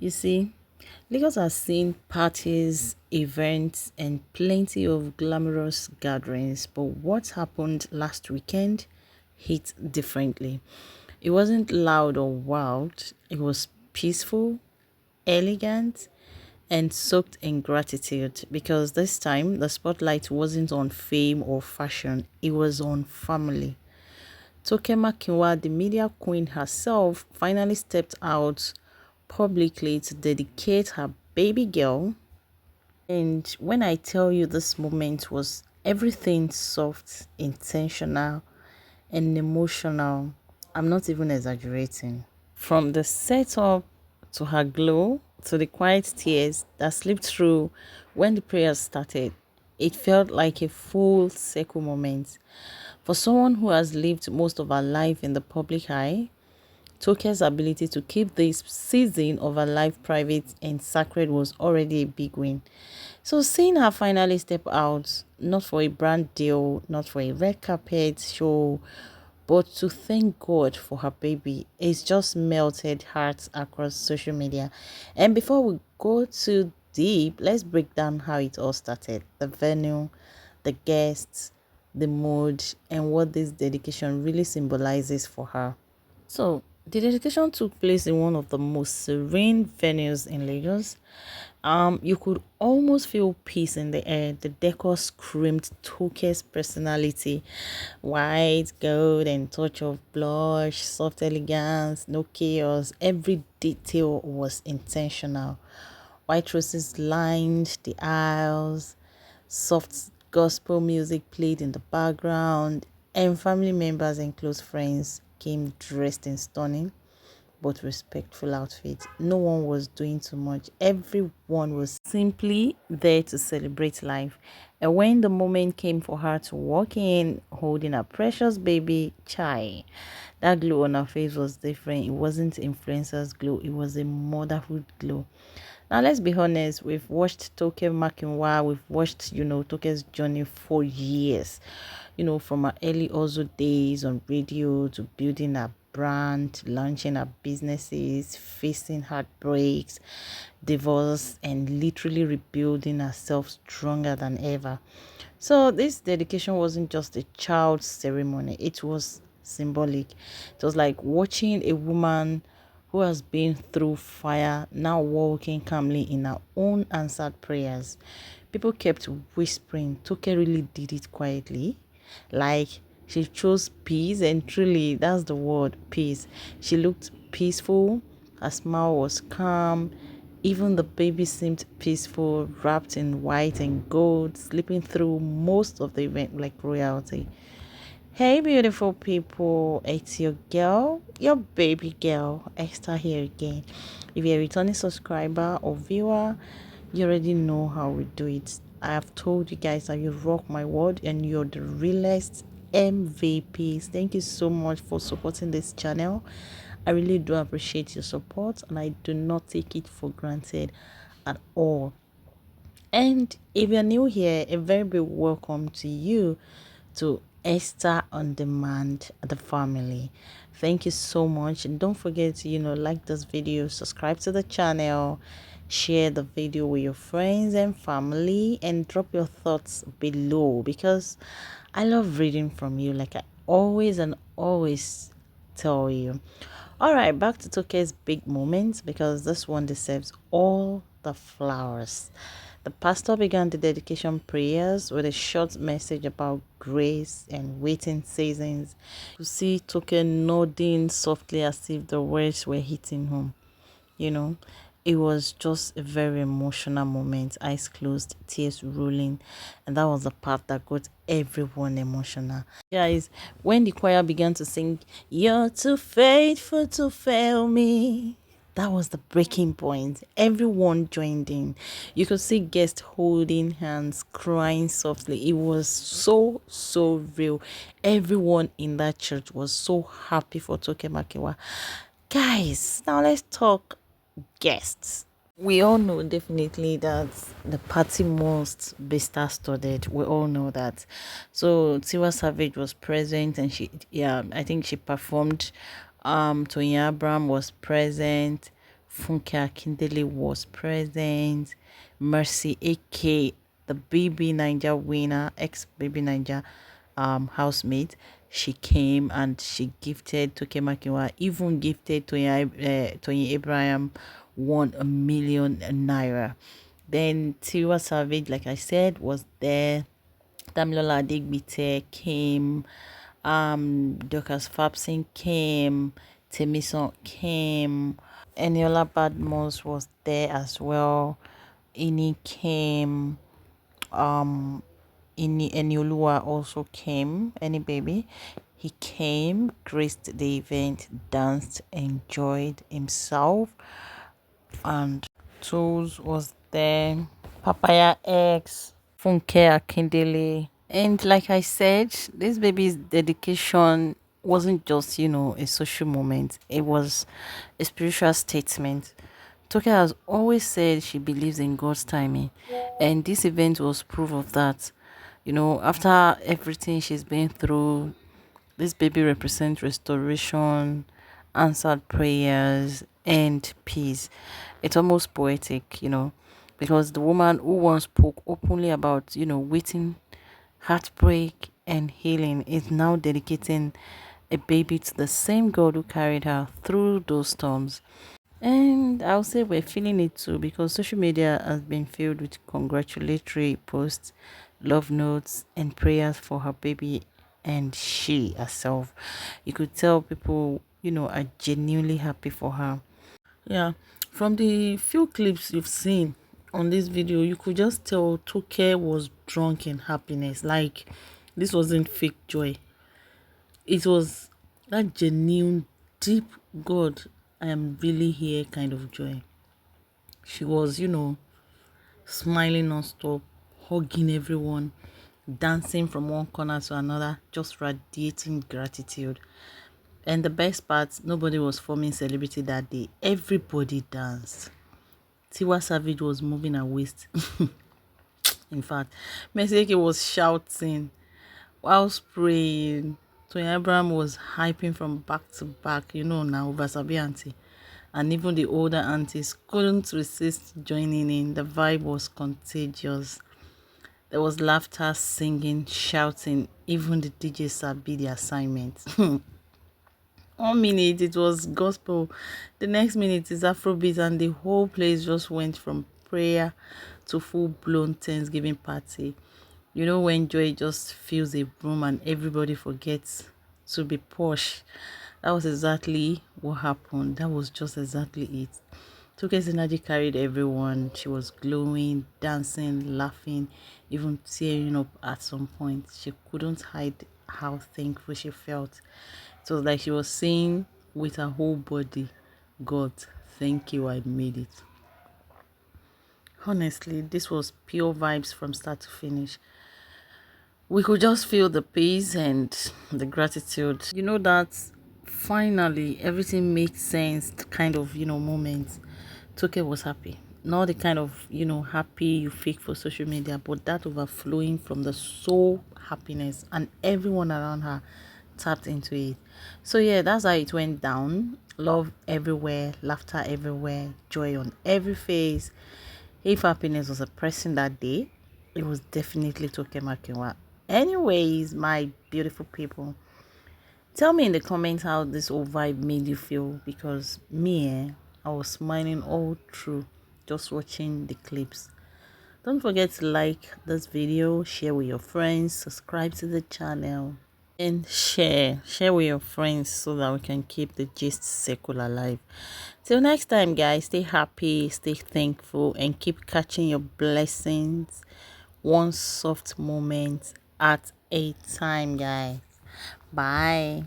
You see, Lagos has seen parties, events, and plenty of glamorous gatherings, but what happened last weekend hit differently. It wasn't loud or wild, it was peaceful, elegant, and soaked in gratitude because this time the spotlight wasn't on fame or fashion, it was on family. Toke Makinwa, the media queen herself, finally stepped out publicly to dedicate her baby girl. And when I tell you this moment was everything soft, intentional, and emotional, I'm not even exaggerating. From the setup to her glow to the quiet tears that slipped through when the prayers started, it felt like a full circle moment. For someone who has lived most of her life in the public eye, Toke's ability to keep this season of her life private and sacred was already a big win. So seeing her finally step out, not for a brand deal, not for a red carpet show, but to thank God for her baby, it's just melted hearts across social media. And before we go too deep, let's break down how it all started. The venue, the guests, the mood, and what this dedication really symbolizes for her. So, the dedication took place in one of the most serene venues in Lagos. You could almost feel peace in the air. The decor screamed Toke's personality, white, gold, and touch of blush, soft elegance, no chaos. Every detail was intentional. White roses lined the aisles, soft gospel music played in the background, and family members and close friends came dressed in stunning but respectful outfits. No one was doing too much. Everyone was simply there to celebrate life. And when the moment came for her to walk in holding her precious baby, Chai, that glow on her face was different. It wasn't influencer's glow, it was a motherhood glow. Now let's be honest, we've watched Toke Makinwa, we've watched, Toke's journey for years. From her early Ozo days on radio to building her brand, launching her businesses, facing heartbreaks, divorce, and literally rebuilding herself stronger than ever. So this dedication wasn't just a child's ceremony, it was symbolic. It was like watching a woman who has been through fire now walking calmly in her own answered prayers. People kept whispering, Toke really did it quietly. Like she chose peace, and truly, that's the word peace. She looked peaceful, her smile was calm. Even the baby seemed peaceful, wrapped in white and gold, sleeping through most of the event like royalty. Hey, beautiful people, it's your girl, your baby girl, Esther here again. If you're a returning subscriber or viewer, you already know how we do it. I have told you guys that you rock my world and you're the realest MVPs. Thank you so much for supporting this channel. I really do appreciate your support and I do not take it for granted at all. And if you're new here, a very big welcome to you to Esther on Demand, the family. Thank you so much. And don't forget to, like this video, subscribe to the channel, share the video with your friends and family, and drop your thoughts below because I love reading from you, like I always and always tell you. All right, back to Toke's big moment because this one deserves all the flowers. The pastor began the dedication prayers with a short message about grace and waiting seasons. You see Toke nodding softly as if the words were hitting home. You know, it was just a very emotional moment. Eyes closed, tears rolling, and that was the part that got everyone emotional. Guys, when the choir began to sing, "You're too faithful to fail me," that was the breaking point. Everyone joined in. You could see guests holding hands, crying softly. It was so real. Everyone in that church was so happy for Toke Makinwa. Guys, now let's talk guests. We all know definitely that the party must be star-studded. We all know that. So Tiwa Savage was present and I think she performed. Toyin Abraham was present. Funke Akindele was present. Mercy Eke, the Baby Niger winner, ex-Baby Niger housemate, she came and she gifted Toke Makinwa, even gifted Toyin Abraham 1 million naira. Then Tiwa Savage, like I said, was there. Damilola Adigbite came. Dorcas Fabson came. Temison came. Eniola Badmos was there as well. Ini came. Eniolua also came. Any baby. He came, graced the event, danced, enjoyed himself, and Tools was there. Papaya X, Funke Akindele. And like I said, this baby's dedication wasn't just, a social moment. It was a spiritual statement. Toke has always said she believes in God's timing. And this event was proof of that. After everything she's been through, this baby represents restoration, answered prayers, and peace. It's almost poetic, because the woman who once spoke openly about, waiting, heartbreak, and healing is now dedicating a baby to the same God who carried her through those storms. And I'll say we're feeling it too because social media has been filled with congratulatory posts, love notes, and prayers for her baby and she herself. You could tell people, are genuinely happy for her. Yeah, from the few clips you've seen on this video, you could just tell Toke was drunk in happiness. Like, this wasn't fake joy. It was that genuine, deep God, I am really here kind of joy. She was, smiling non-stop, hugging everyone, dancing from one corner to another, just radiating gratitude. And the best part, nobody was forming celebrity that day. Everybody danced. Tiwa Savage was moving her waist. In fact, Mercy Eke was shouting while spraying. Toyin Abraham was hyping from back to back, now Vasabi auntie. And even the older aunties couldn't resist joining in. The vibe was contagious. There was laughter, singing, shouting. Even the DJ sabi the assignment. 1 minute it was gospel, the next minute is Afrobeat, and the whole place just went from prayer to full-blown Thanksgiving party. When joy just fills a room and everybody forgets to be posh. That was exactly what happened. That was just exactly it. Toke's energy carried everyone. She was glowing, dancing, laughing, even tearing up at some point. She couldn't hide how thankful she felt. It was like she was saying with her whole body, God, thank you, I made it. Honestly, this was pure vibes from start to finish. We could just feel the peace and the gratitude. That finally everything made sense, kind of, moment. Toke was happy. Not the kind of, happy you fake for social media, but that overflowing from the soul happiness, and everyone around her tapped into it. So yeah, that's how it went down. Love everywhere, laughter everywhere, joy on every face. If happiness was a person that day, it was definitely Toke Makinwa. Anyways, my beautiful people, tell me in the comments how this whole vibe made you feel, because I was smiling all through just watching the clips. Don't forget to like this video, share with your friends, subscribe to the channel, and share with your friends so that we can keep the gist circle alive. Till next time, guys, stay happy, stay thankful, and keep catching your blessings one soft moment at a time, guys. Bye.